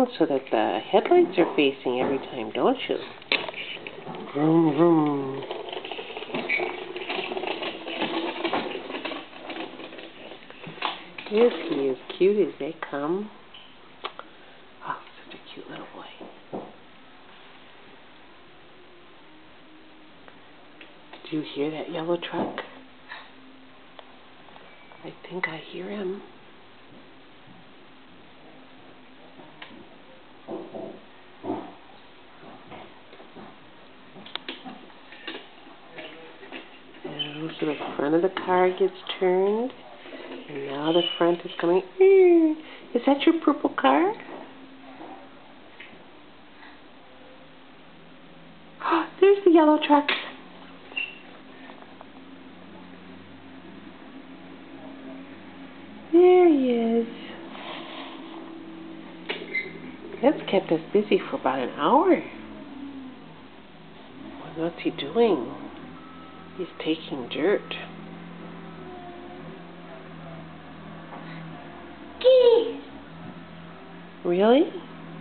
around so that the headlights are facing every time, don't you? Vroom, vroom. Is he as cute as they come? Oh, such a cute little boy. Did you hear that yellow truck? I think I hear him. And so the front of the car gets turned, and now the front is coming. Is that your purple car? There's the yellow truck. There he is. That's kept us busy for about an hour. What's he doing? He's taking dirt. Gee. Really?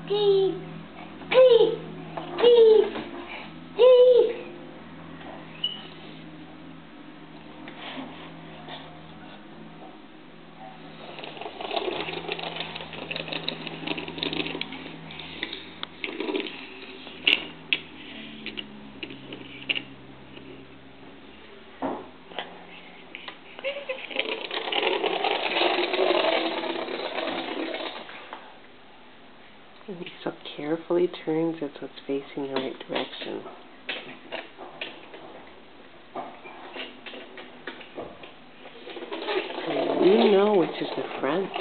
Gee. Gee. Gee. Gee. And he so carefully turns it so it's facing the right direction. And you know which is the front.